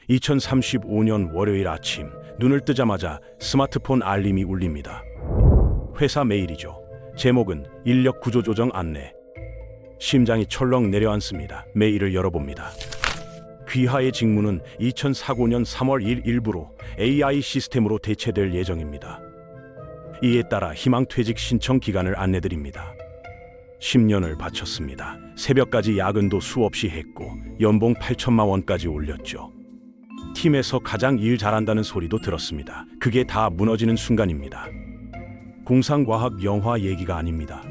2035년 월요일 아침 눈을 뜨자마자 스마트폰 알림이 울립니다. 회사 메일이죠. 제목은 인력 구조 조정 안내. 심장이 철렁 내려앉습니다. 메일을 열어봅니다. 귀하의 직무는 2045년 3월 1일 일부로 AI 시스템으로 대체될 예정입니다. 이에 따라 희망 퇴직 신청 기간을 안내드립니다. 10년을 바쳤습니다. 새벽까지 야근도 수없이 했고 연봉 8천만 원까지 올렸죠. 팀에서 가장 일 잘한다는 소리도 들었습니다. 그게 다 무너지는 순간입니다. 공상과학 영화 얘기가 아닙니다.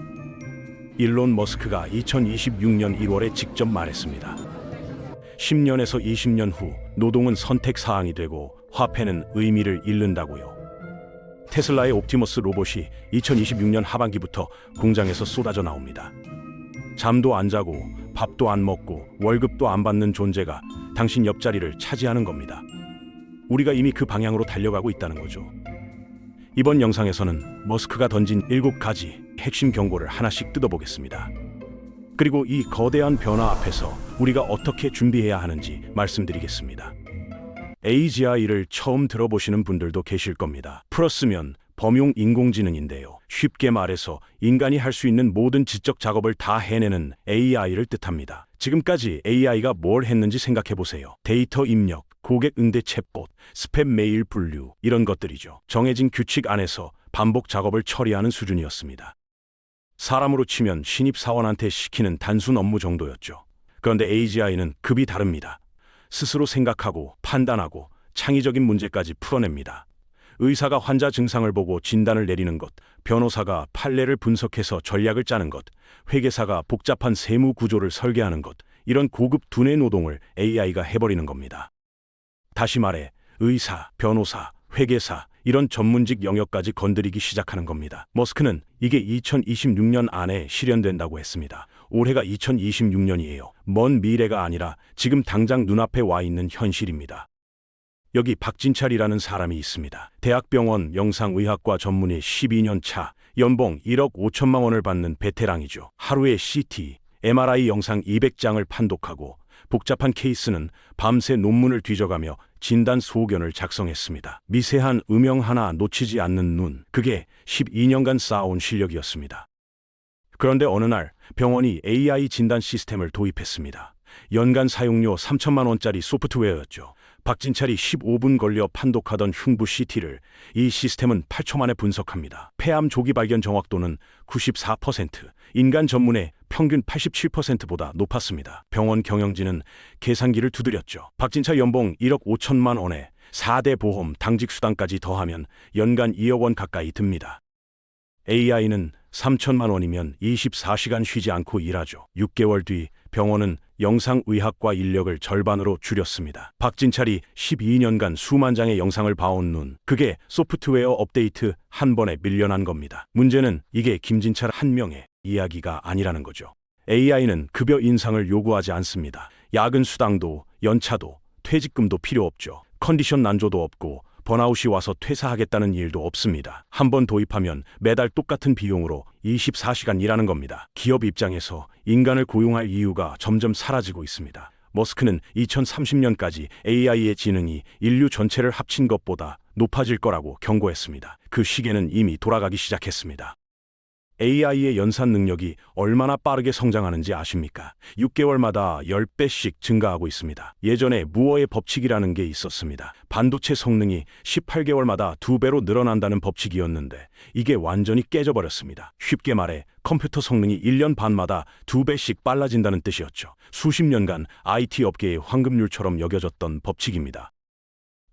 일론 머스크가 2026년 1월에 직접 말했습니다. 10년에서 20년 후 노동은 선택 사항이 되고 화폐는 의미를 잃는다고요. 테슬라의 옵티머스 로봇이 2026년 하반기부터 공장에서 쏟아져 나옵니다. 잠도 안 자고 밥도 안 먹고 월급도 안 받는 존재가 당신 옆자리를 차지하는 겁니다. 우리가 이미 그 방향으로 달려가고 있다는 거죠. 이번 영상에서는 머스크가 던진 7가지 핵심 경고를 하나씩 뜯어보겠습니다. 그리고 이 거대한 변화 앞에서 우리가 어떻게 준비해야 하는지 말씀드리겠습니다. AGI를 처음 들어보시는 분들도 계실 겁니다. 풀었으면 범용 인공지능인데요. 쉽게 말해서 인간이 할 수 있는 모든 지적 작업을 다 해내는 AI를 뜻합니다. 지금까지 AI가 뭘 했는지 생각해 보세요. 데이터 입력, 고객 응대 챗봇, 스팸 메일 분류, 이런 것들이죠. 정해진 규칙 안에서 반복 작업을 처리하는 수준이었습니다. 사람으로 치면 신입사원한테 시키는 단순 업무 정도였죠. 그런데 AGI는 급이 다릅니다. 스스로 생각하고 판단하고 창의적인 문제까지 풀어냅니다. 의사가 환자 증상을 보고 진단을 내리는 것, 변호사가 판례를 분석해서 전략을 짜는 것, 회계사가 복잡한 세무 구조를 설계하는 것, 이런 고급 두뇌 노동을 AI가 해버리는 겁니다. 다시 말해 의사, 변호사, 회계사, 이런 전문직 영역까지 건드리기 시작하는 겁니다. 머스크는 이게 2026년 안에 실현된다고 했습니다. 올해가 2026년이에요. 먼 미래가 아니라 지금 당장 눈앞에 와 있는 현실입니다. 여기 박진찰이라는 사람이 있습니다. 대학병원 영상의학과 전문의 12년 차, 연봉 1억 5천만 원을 받는 베테랑이죠. 하루에 CT, MRI 영상 200장을 판독하고 복잡한 케이스는 밤새 논문을 뒤져가며 진단 소견을 작성했습니다. 미세한 음영 하나 놓치지 않는 눈, 그게 12년간 쌓아온 실력이었습니다. 그런데 어느 날 병원이 AI 진단 시스템을 도입했습니다. 연간 사용료 3천만 원짜리 소프트웨어였죠. 박진찰이 15분 걸려 판독하던 흉부 CT를 이 시스템은 8초 만에 분석합니다. 폐암 조기 발견 정확도는 94%, 인간 전문의 평균 87%보다 높았습니다. 병원 경영진은 계산기를 두드렸죠. 박진찰 연봉 1억 5천만 원에 4대 보험, 당직 수당까지 더하면 연간 2억 원 가까이 듭니다. AI는 3천만 원이면 24시간 쉬지 않고 일하죠. 6개월 뒤 병원은 영상의학과 인력을 절반으로 줄였습니다. 박진찰이 12년간 수만 장의 영상을 봐온 눈, 그게 소프트웨어 업데이트 한 번에 밀려난 겁니다. 문제는 이게 김진찰 한 명의 이야기가 아니라는 거죠. AI는 급여 인상을 요구하지 않습니다. 야근 수당도, 연차도, 퇴직금도 필요 없죠. 컨디션 난조도 없고 번아웃이 와서 퇴사하겠다는 일도 없습니다. 한번 도입하면 매달 똑같은 비용으로 24시간 일하는 겁니다. 기업 입장에서 인간을 고용할 이유가 점점 사라지고 있습니다. 머스크는 2030년까지 AI의 지능이 인류 전체를 합친 것보다 높아질 거라고 경고했습니다. 그 시계는 이미 돌아가기 시작했습니다. AI의 연산 능력이 얼마나 빠르게 성장하는지 아십니까? 6개월마다 10배씩 증가하고 있습니다. 예전에 무어의 법칙이라는 게 있었습니다. 반도체 성능이 18개월마다 2배로 늘어난다는 법칙이었는데 이게 완전히 깨져버렸습니다. 쉽게 말해 컴퓨터 성능이 1년 반마다 2배씩 빨라진다는 뜻이었죠. 수십 년간 IT 업계의 황금률처럼 여겨졌던 법칙입니다.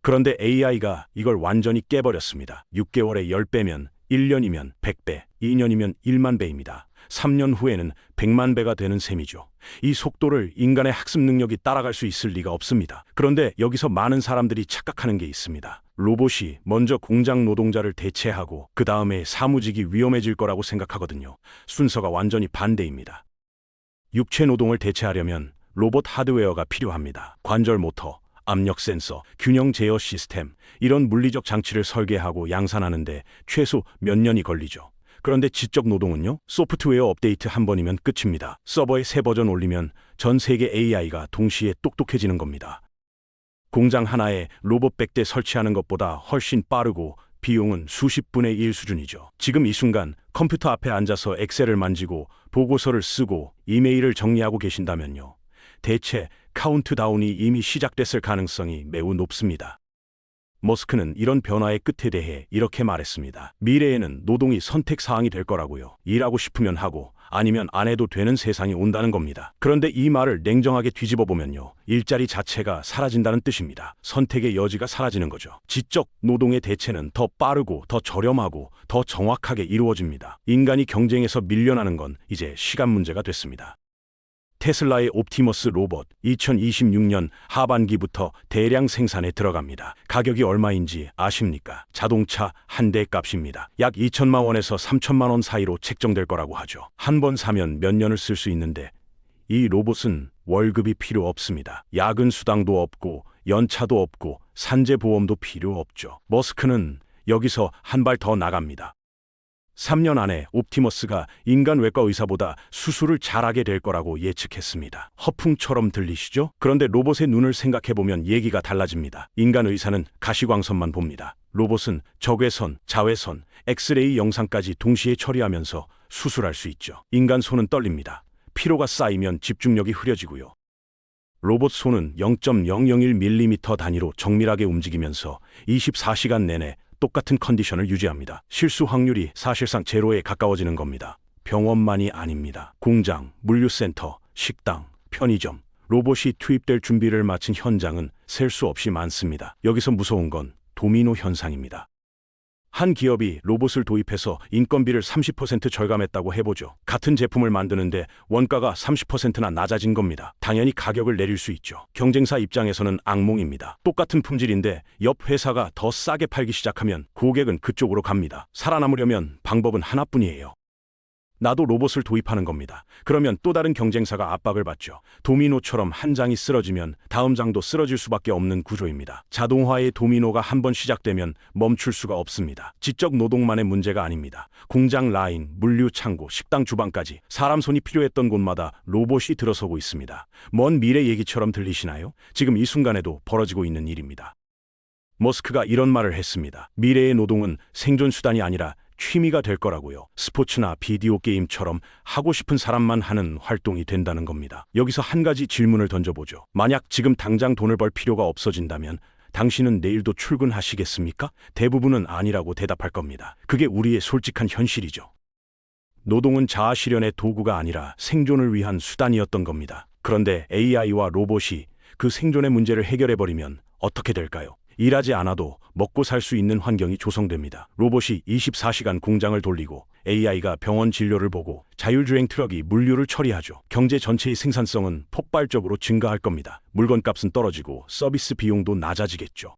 그런데 AI가 이걸 완전히 깨버렸습니다. 6개월에 10배면 1년이면 100배, 2년이면 1만 배입니다. 3년 후에는 100만 배가 되는 셈이죠. 이 속도를 인간의 학습 능력이 따라갈 수 있을 리가 없습니다. 그런데 여기서 많은 사람들이 착각하는 게 있습니다. 로봇이 먼저 공장 노동자를 대체하고 그 다음에 사무직이 위험해질 거라고 생각하거든요. 순서가 완전히 반대입니다. 육체 노동을 대체하려면 로봇 하드웨어가 필요합니다. 관절 모터, 압력 센서, 균형 제어 시스템, 이런 물리적 장치를 설계하고 양산하는데 최소 몇 년이 걸리죠. 그런데 지적 노동은요? 소프트웨어 업데이트 한 번이면 끝입니다. 서버에 새 버전 올리면 전 세계 AI가 동시에 똑똑해지는 겁니다. 공장 하나에 로봇 100대 설치하는 것보다 훨씬 빠르고 비용은 수십 분의 1 수준이죠. 지금 이 순간 컴퓨터 앞에 앉아서 엑셀을 만지고 보고서를 쓰고 이메일을 정리하고 계신다면요. 대체 카운트다운이 이미 시작됐을 가능성이 매우 높습니다. 머스크는 이런 변화의 끝에 대해 이렇게 말했습니다. 미래에는 노동이 선택 사항이 될 거라고요. 일하고 싶으면 하고 아니면 안 해도 되는 세상이 온다는 겁니다. 그런데 이 말을 냉정하게 뒤집어 보면요. 일자리 자체가 사라진다는 뜻입니다. 선택의 여지가 사라지는 거죠. 지적 노동의 대체는 더 빠르고 더 저렴하고 더 정확하게 이루어집니다. 인간이 경쟁에서 밀려나는 건 이제 시간 문제가 됐습니다. 테슬라의 옵티머스 로봇 2026년 하반기부터 대량 생산에 들어갑니다. 가격이 얼마인지 아십니까? 자동차 한 대 값입니다. 약 2천만 원에서 3천만 원 사이로 책정될 거라고 하죠. 한 번 사면 몇 년을 쓸 수 있는데 이 로봇은 월급이 필요 없습니다. 야근 수당도 없고 연차도 없고 산재 보험도 필요 없죠. 머스크는 여기서 한 발 더 나갑니다. 3년 안에 옵티머스가 인간 외과 의사보다 수술을 잘하게 될 거라고 예측했습니다. 허풍처럼 들리시죠? 그런데 로봇의 눈을 생각해보면 얘기가 달라집니다. 인간 의사는 가시광선만 봅니다. 로봇은 적외선, 자외선, 엑스레이 영상까지 동시에 처리하면서 수술할 수 있죠. 인간 손은 떨립니다. 피로가 쌓이면 집중력이 흐려지고요. 로봇 손은 0.001mm 단위로 정밀하게 움직이면서 24시간 내내 똑같은 컨디션을 유지합니다. 실수 확률이 사실상 제로에 가까워지는 겁니다. 병원만이 아닙니다. 공장, 물류센터, 식당, 편의점, 로봇이 투입될 준비를 마친 현장은 셀 수 없이 많습니다. 여기서 무서운 건 도미노 현상입니다. 한 기업이 로봇을 도입해서 인건비를 30% 절감했다고 해보죠. 같은 제품을 만드는데 원가가 30%나 낮아진 겁니다. 당연히 가격을 내릴 수 있죠. 경쟁사 입장에서는 악몽입니다. 똑같은 품질인데 옆 회사가 더 싸게 팔기 시작하면 고객은 그쪽으로 갑니다. 살아남으려면 방법은 하나뿐이에요. 나도 로봇을 도입하는 겁니다. 그러면 또 다른 경쟁사가 압박을 받죠. 도미노처럼 한 장이 쓰러지면 다음 장도 쓰러질 수밖에 없는 구조입니다. 자동화의 도미노가 한번 시작되면 멈출 수가 없습니다. 지적 노동만의 문제가 아닙니다. 공장 라인, 물류 창고, 식당 주방까지 사람 손이 필요했던 곳마다 로봇이 들어서고 있습니다. 먼 미래 얘기처럼 들리시나요? 지금 이 순간에도 벌어지고 있는 일입니다. 머스크가 이런 말을 했습니다. 미래의 노동은 생존 수단이 아니라 취미가 될 거라고요. 스포츠나 비디오 게임처럼 하고 싶은 사람만 하는 활동이 된다는 겁니다. 여기서 한 가지 질문을 던져보죠. 만약 지금 당장 돈을 벌 필요가 없어진다면 당신은 내일도 출근하시겠습니까? 대부분은 아니라고 대답할 겁니다. 그게 우리의 솔직한 현실이죠. 노동은 자아 실현의 도구가 아니라 생존을 위한 수단이었던 겁니다. 그런데 AI와 로봇이 그 생존의 문제를 해결해버리면 어떻게 될까요? 일하지 않아도 먹고 살 수 있는 환경이 조성됩니다. 로봇이 24시간 공장을 돌리고 AI가 병원 진료를 보고 자율주행 트럭이 물류를 처리하죠. 경제 전체의 생산성은 폭발적으로 증가할 겁니다. 물건값은 떨어지고 서비스 비용도 낮아지겠죠.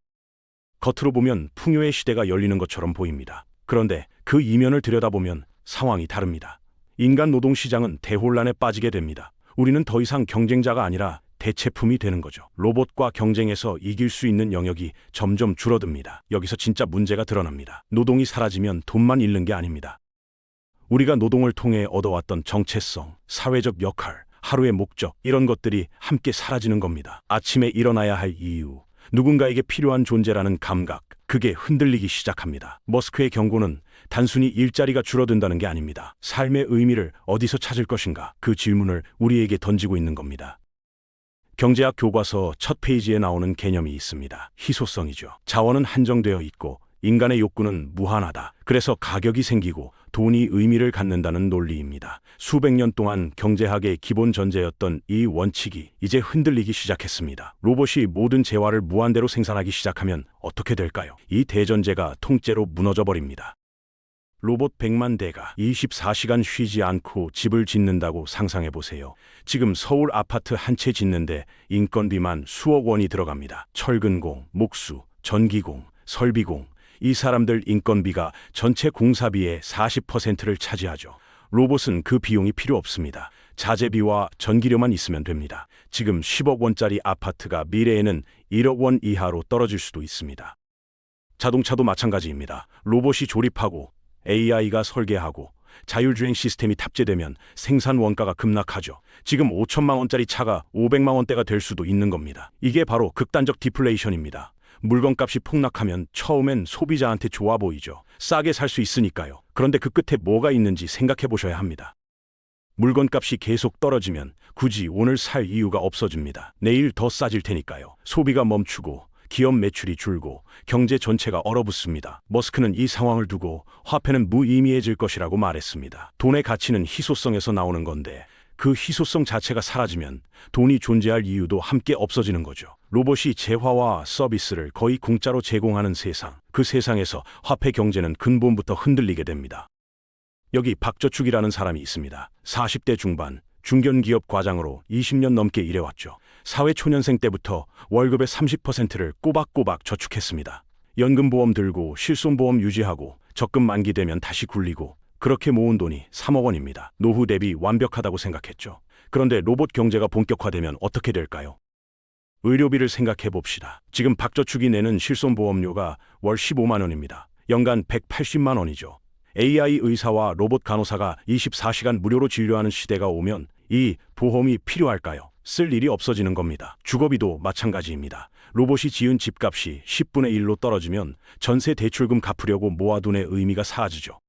겉으로 보면 풍요의 시대가 열리는 것처럼 보입니다. 그런데 그 이면을 들여다보면 상황이 다릅니다. 인간 노동 시장은 대혼란에 빠지게 됩니다. 우리는 더 이상 경쟁자가 아니라 대체품이 되는 거죠. 로봇과 경쟁에서 이길 수 있는 영역이 점점 줄어듭니다. 여기서 진짜 문제가 드러납니다. 노동이 사라지면 돈만 잃는 게 아닙니다. 우리가 노동을 통해 얻어왔던 정체성, 사회적 역할, 하루의 목적 이런 것들이 함께 사라지는 겁니다. 아침에 일어나야 할 이유, 누군가에게 필요한 존재라는 감각, 그게 흔들리기 시작합니다. 머스크의 경고는 단순히 일자리가 줄어든다는 게 아닙니다. 삶의 의미를 어디서 찾을 것인가? 그 질문을 우리에게 던지고 있는 겁니다. 경제학 교과서 첫 페이지에 나오는 개념이 있습니다. 희소성이죠. 자원은 한정되어 있고 인간의 욕구는 무한하다. 그래서 가격이 생기고 돈이 의미를 갖는다는 논리입니다. 수백 년 동안 경제학의 기본 전제였던 이 원칙이 이제 흔들리기 시작했습니다. 로봇이 모든 재화를 무한대로 생산하기 시작하면 어떻게 될까요? 이 대전제가 통째로 무너져 버립니다. 로봇 100만 대가 24시간 쉬지 않고 집을 짓는다고 상상해보세요. 지금 서울 아파트 한 채 짓는데 인건비만 수억 원이 들어갑니다. 철근공, 목수, 전기공, 설비공, 이 사람들 인건비가 전체 공사비의 40%를 차지하죠. 로봇은 그 비용이 필요 없습니다. 자재비와 전기료만 있으면 됩니다. 지금 10억 원짜리 아파트가 미래에는 1억 원 이하로 떨어질 수도 있습니다. 자동차도 마찬가지입니다. 로봇이 조립하고 AI가 설계하고 자율주행 시스템이 탑재되면 생산 원가가 급락하죠. 지금 5천만 원짜리 차가 500만 원대가 될 수도 있는 겁니다. 이게 바로 극단적 디플레이션입니다. 물건값이 폭락하면 처음엔 소비자한테 좋아 보이죠. 싸게 살 수 있으니까요. 그런데 그 끝에 뭐가 있는지 생각해 보셔야 합니다. 물건값이 계속 떨어지면 굳이 오늘 살 이유가 없어집니다. 내일 더 싸질 테니까요. 소비가 멈추고 기업 매출이 줄고 경제 전체가 얼어붙습니다. 머스크는 이 상황을 두고 화폐는 무의미해질 것이라고 말했습니다. 돈의 가치는 희소성에서 나오는 건데 그 희소성 자체가 사라지면 돈이 존재할 이유도 함께 없어지는 거죠. 로봇이 재화와 서비스를 거의 공짜로 제공하는 세상, 그 세상에서 화폐 경제는 근본부터 흔들리게 됩니다. 여기 박저축이라는 사람이 있습니다. 40대 중반, 중견기업 과장으로 20년 넘게 일해왔죠. 사회초년생 때부터 월급의 30%를 꼬박꼬박 저축했습니다. 연금보험 들고 실손보험 유지하고 적금 만기되면 다시 굴리고 그렇게 모은 돈이 3억 원입니다. 노후 대비 완벽하다고 생각했죠. 그런데 로봇 경제가 본격화되면 어떻게 될까요? 의료비를 생각해 봅시다. 지금 박저축이 내는 실손보험료가 월 15만 원입니다. 연간 180만 원이죠. AI 의사와 로봇 간호사가 24시간 무료로 진료하는 시대가 오면 이 보험이 필요할까요? 쓸 일이 없어지는 겁니다. 주거비도 마찬가지입니다. 로봇이 지은 집값이 10분의 1로 떨어지면 전세 대출금 갚으려고 모아둔의 의미가 사라지죠.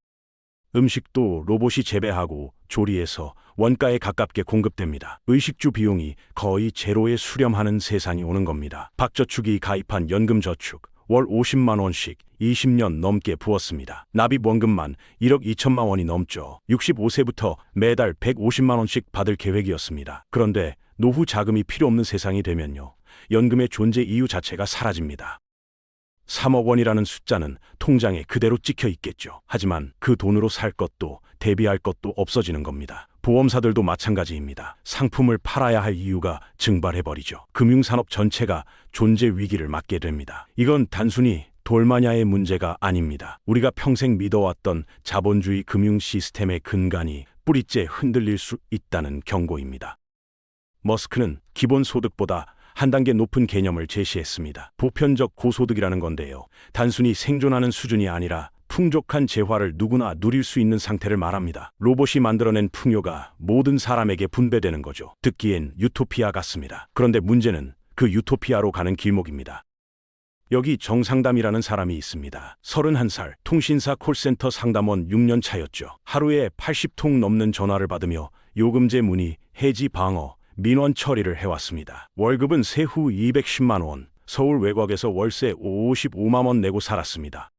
음식도 로봇이 재배하고 조리해서 원가에 가깝게 공급됩니다. 의식주 비용이 거의 제로에 수렴하는 세상이 오는 겁니다. 박저축이 가입한 연금저축 월 50만 원씩 20년 넘게 부었습니다. 납입원금만 1억 2천만 원이 넘죠. 65세부터 매달 150만 원씩 받을 계획이었습니다. 그런데 노후 자금이 필요 없는 세상이 되면요. 연금의 존재 이유 자체가 사라집니다. 3억 원이라는 숫자는 통장에 그대로 찍혀 있겠죠. 하지만 그 돈으로 살 것도 대비할 것도 없어지는 겁니다. 보험사들도 마찬가지입니다. 상품을 팔아야 할 이유가 증발해버리죠. 금융산업 전체가 존재 위기를 맞게 됩니다. 이건 단순히 돌마냐의 문제가 아닙니다. 우리가 평생 믿어왔던 자본주의 금융 시스템의 근간이 뿌리째 흔들릴 수 있다는 경고입니다. 머스크는 기본소득보다 한 단계 높은 개념을 제시했습니다. 보편적 고소득이라는 건데요. 단순히 생존하는 수준이 아니라 풍족한 재화를 누구나 누릴 수 있는 상태를 말합니다. 로봇이 만들어낸 풍요가 모든 사람에게 분배되는 거죠. 듣기엔 유토피아 같습니다. 그런데 문제는 그 유토피아로 가는 길목입니다. 여기 정상담이라는 사람이 있습니다. 31살, 통신사 콜센터 상담원 6년 차였죠. 하루에 80통 넘는 전화를 받으며 요금제 문의, 해지 방어, 민원 처리를 해왔습니다. 월급은 세후 210만 원, 서울 외곽에서 월세 55만 원 내고 살았습니다.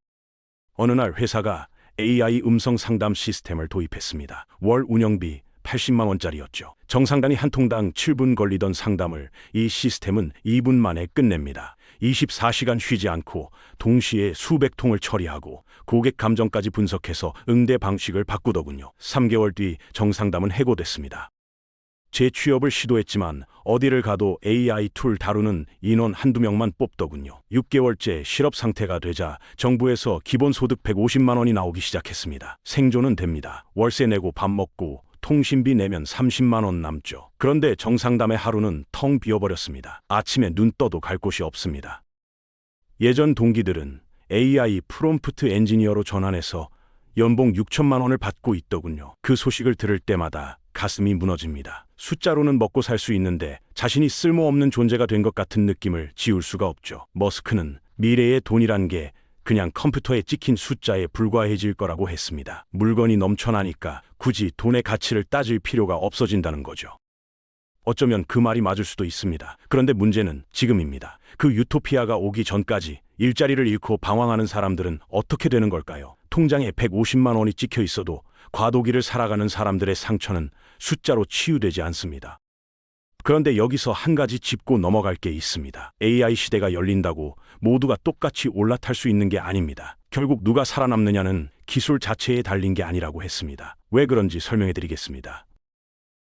어느 날 회사가 AI 음성 상담 시스템을 도입했습니다. 월 운영비 80만 원짜리였죠. 정상단이 한 통당 7분 걸리던 상담을 이 시스템은 2분 만에 끝냅니다. 24시간 쉬지 않고 동시에 수백 통을 처리하고 고객 감정까지 분석해서 응대 방식을 바꾸더군요. 3개월 뒤 정상담은 해고됐습니다. 재취업을 시도했지만 어디를 가도 AI 툴 다루는 인원 한두 명만 뽑더군요. 6개월째 실업 상태가 되자 정부에서 기본소득 150만 원이 나오기 시작했습니다. 생존은 됩니다. 월세 내고 밥 먹고 통신비 내면 30만 원 남죠. 그런데 정상담의 하루는 텅 비어버렸습니다. 아침에 눈 떠도 갈 곳이 없습니다. 예전 동기들은 AI 프롬프트 엔지니어로 전환해서 연봉 6천만 원을 받고 있더군요. 그 소식을 들을 때마다 가슴이 무너집니다. 숫자로는 먹고 살 수 있는데 자신이 쓸모없는 존재가 된 것 같은 느낌을 지울 수가 없죠. 머스크는 미래의 돈이란 게 그냥 컴퓨터에 찍힌 숫자에 불과해질 거라고 했습니다. 물건이 넘쳐나니까 굳이 돈의 가치를 따질 필요가 없어진다는 거죠. 어쩌면 그 말이 맞을 수도 있습니다. 그런데 문제는 지금입니다. 그 유토피아가 오기 전까지 일자리를 잃고 방황하는 사람들은 어떻게 되는 걸까요? 통장에 150만 원이 찍혀 있어도 과도기를 살아가는 사람들의 상처는 숫자로 치유되지 않습니다. 그런데 여기서 한 가지 짚고 넘어갈 게 있습니다. AI 시대가 열린다고 모두가 똑같이 올라탈 수 있는 게 아닙니다. 결국 누가 살아남느냐는 기술 자체에 달린 게 아니라고 했습니다. 왜 그런지 설명해 드리겠습니다.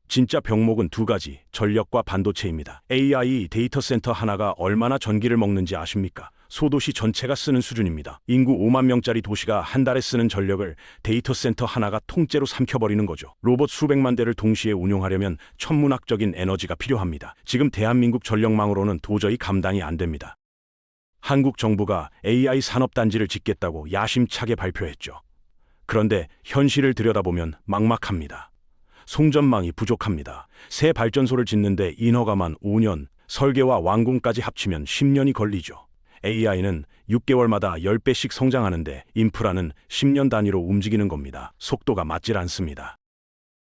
진짜 병목은 두 가지, 전력과 반도체입니다. AI 데이터 센터 하나가 얼마나 전기를 먹는지 아십니까? 소도시 전체가 쓰는 수준입니다. 인구 5만 명짜리 도시가 한 달에 쓰는 전력을 데이터 센터 하나가 통째로 삼켜버리는 거죠. 로봇 수백만 대를 동시에 운용하려면 천문학적인 에너지가 필요합니다. 지금 대한민국 전력망으로는 도저히 감당이 안 됩니다. 한국 정부가 AI 산업단지를 짓겠다고 야심차게 발표했죠. 그런데 현실을 들여다보면 막막합니다. 송전망이 부족합니다. 새 발전소를 짓는데 인허가만 5년, 설계와 완공까지 합치면 10년이 걸리죠. AI는 6개월마다 10배씩 성장하는데 인프라는 10년 단위로 움직이는 겁니다. 속도가 맞질 않습니다.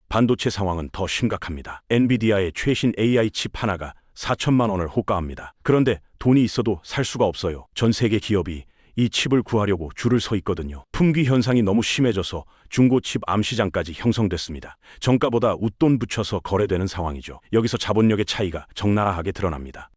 반도체 상황은 더 심각합니다. 엔비디아의 최신 AI 칩 하나가 4천만 원을 호가합니다. 그런데 돈이 있어도 살 수가 없어요. 전 세계 기업이 이 칩을 구하려고 줄을 서 있거든요. 품귀 현상이 너무 심해져서 중고칩 암시장까지 형성됐습니다. 정가보다 웃돈 붙여서 거래되는 상황이죠. 여기서 자본력의 차이가 적나라하게 드러납니다.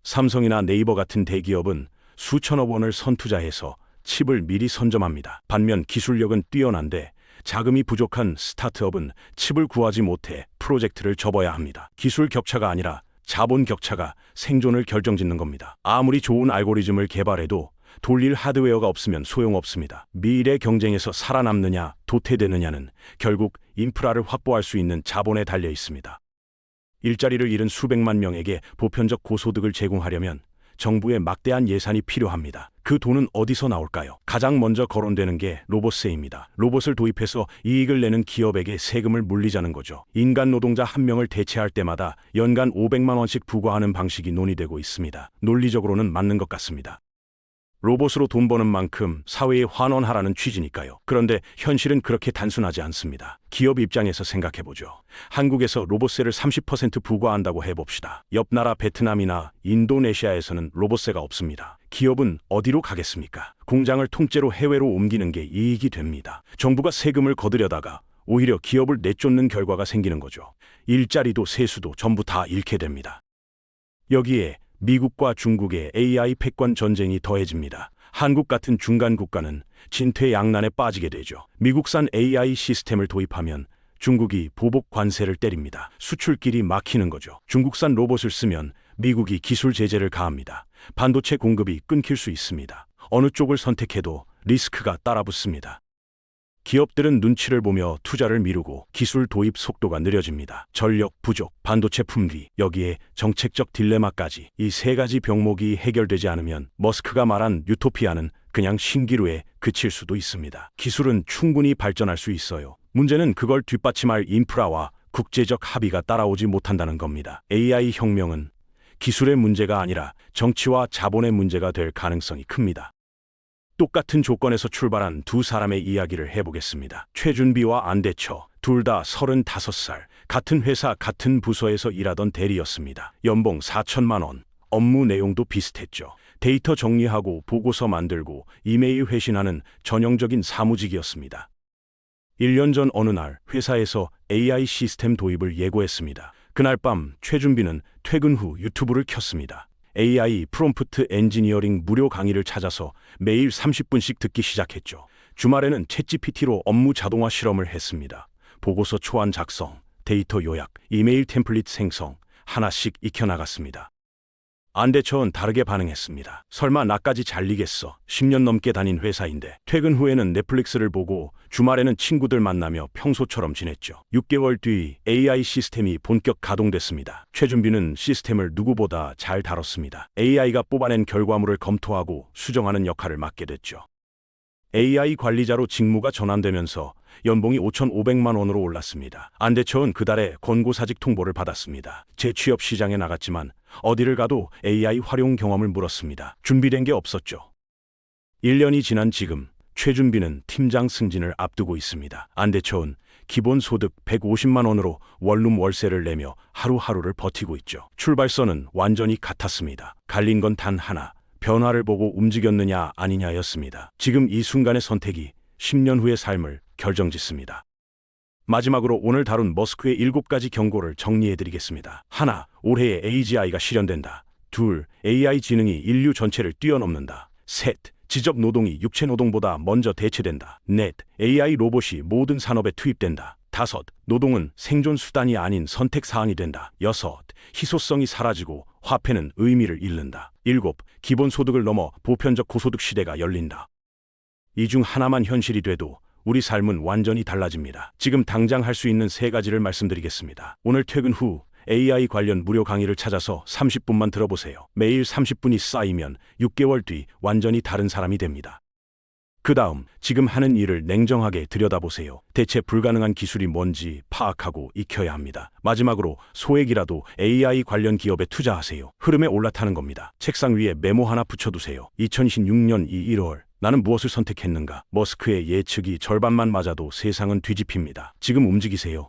삼성이나 네이버 같은 대기업은 수천억 원을 선투자해서 칩을 미리 선점합니다. 반면 기술력은 뛰어난데 자금이 부족한 스타트업은 칩을 구하지 못해 프로젝트를 접어야 합니다. 기술 격차가 아니라 자본 격차가 생존을 결정짓는 겁니다. 아무리 좋은 알고리즘을 개발해도 돌릴 하드웨어가 없으면 소용없습니다. 미래 경쟁에서 살아남느냐 도태되느냐는 결국 인프라를 확보할 수 있는 자본에 달려 있습니다. 일자리를 잃은 수백만 명에게 보편적 고소득을 제공하려면 정부의 막대한 예산이 필요합니다. 그 돈은 어디서 나올까요? 가장 먼저 거론되는 게 로봇세입니다. 로봇을 도입해서 이익을 내는 기업에게 세금을 물리자는 거죠. 인간 노동자 한 명을 대체할 때마다 연간 500만 원씩 부과하는 방식이 논의되고 있습니다. 논리적으로는 맞는 것 같습니다. 로봇으로 돈 버는 만큼 사회에 환원하라는 취지니까요. 그런데 현실은 그렇게 단순하지 않습니다. 기업 입장에서 생각해보죠. 한국에서 로봇세를 30% 부과한다고 해봅시다. 옆 나라 베트남이나 인도네시아에서는 로봇세가 없습니다. 기업은 어디로 가겠습니까? 공장을 통째로 해외로 옮기는 게 이익이 됩니다. 정부가 세금을 거두려다가 오히려 기업을 내쫓는 결과가 생기는 거죠. 일자리도 세수도 전부 다 잃게 됩니다. 여기에 미국과 중국의 AI 패권 전쟁이 더해집니다. 한국 같은 중간 국가는 진퇴양난에 빠지게 되죠. 미국산 AI 시스템을 도입하면 중국이 보복 관세를 때립니다. 수출길이 막히는 거죠. 중국산 로봇을 쓰면 미국이 기술 제재를 가합니다. 반도체 공급이 끊길 수 있습니다. 어느 쪽을 선택해도 리스크가 따라붙습니다. 기업들은 눈치를 보며 투자를 미루고 기술 도입 속도가 느려집니다. 전력 부족, 반도체 품귀, 여기에 정책적 딜레마까지 이 세 가지 병목이 해결되지 않으면 머스크가 말한 유토피아는 그냥 신기루에 그칠 수도 있습니다. 기술은 충분히 발전할 수 있어요. 문제는 그걸 뒷받침할 인프라와 국제적 합의가 따라오지 못한다는 겁니다. AI 혁명은 기술의 문제가 아니라 정치와 자본의 문제가 될 가능성이 큽니다. 똑같은 조건에서 출발한 두 사람의 이야기를 해보겠습니다. 최준비와 안대처, 둘 다 35살, 같은 회사 같은 부서에서 일하던 대리였습니다. 연봉 4천만 원, 업무 내용도 비슷했죠. 데이터 정리하고 보고서 만들고 이메일 회신하는 전형적인 사무직이었습니다. 1년 전 어느 날 회사에서 AI 시스템 도입을 예고했습니다. 그날 밤 최준비는 퇴근 후 유튜브를 켰습니다. AI 프롬프트 엔지니어링 무료 강의를 찾아서 매일 30분씩 듣기 시작했죠. 주말에는 챗GPT로 업무 자동화 실험을 했습니다. 보고서 초안 작성, 데이터 요약, 이메일 템플릿 생성, 하나씩 익혀나갔습니다. 안대처는 다르게 반응했습니다. 설마 나까지 잘리겠어. 10년 넘게 다닌 회사인데. 퇴근 후에는 넷플릭스를 보고 주말에는 친구들 만나며 평소처럼 지냈죠. 6개월 뒤 AI 시스템이 본격 가동됐습니다. 최준비는 시스템을 누구보다 잘 다뤘습니다. AI가 뽑아낸 결과물을 검토하고 수정하는 역할을 맡게 됐죠. AI 관리자로 직무가 전환되면서 연봉이 5,500만 원으로 올랐습니다. 안대처는 그달에 권고사직 통보를 받았습니다. 재취업 시장에 나갔지만 어디를 가도 AI 활용 경험을 물었습니다. 준비된 게 없었죠. 1년이 지난 지금 최준비는 팀장 승진을 앞두고 있습니다. 안대처는 기본소득 150만 원으로 원룸 월세를 내며 하루하루를 버티고 있죠. 출발선은 완전히 같았습니다. 갈린 건 단 하나, 변화를 보고 움직였느냐 아니냐였습니다. 지금 이 순간의 선택이 10년 후의 삶을 결정짓습니다. 마지막으로 오늘 다룬 머스크의 7가지 경고를 정리해드리겠습니다. 하나, 올해의 AGI가 실현된다. 둘, AI 지능이 인류 전체를 뛰어넘는다. 셋, 지적 노동이 육체 노동보다 먼저 대체된다. 넷, AI 로봇이 모든 산업에 투입된다. 다섯, 노동은 생존 수단이 아닌 선택 사항이 된다. 여섯, 희소성이 사라지고 화폐는 의미를 잃는다. 일곱, 기본소득을 넘어 보편적 고소득 시대가 열린다. 이 중 하나만 현실이 돼도 우리 삶은 완전히 달라집니다. 지금 당장 할 수 있는 3가지를 말씀드리겠습니다. 오늘 퇴근 후 AI 관련 무료 강의를 찾아서 30분만 들어보세요. 매일 30분이 쌓이면 6개월 뒤 완전히 다른 사람이 됩니다. 그 다음 지금 하는 일을 냉정하게 들여다보세요. 대체 불가능한 기술이 뭔지 파악하고 익혀야 합니다. 마지막으로 소액이라도 AI 관련 기업에 투자하세요. 흐름에 올라타는 겁니다. 책상 위에 메모 하나 붙여두세요. 2026년 1월 나는 무엇을 선택했는가? 머스크의 예측이 절반만 맞아도 세상은 뒤집힙니다. 지금 움직이세요.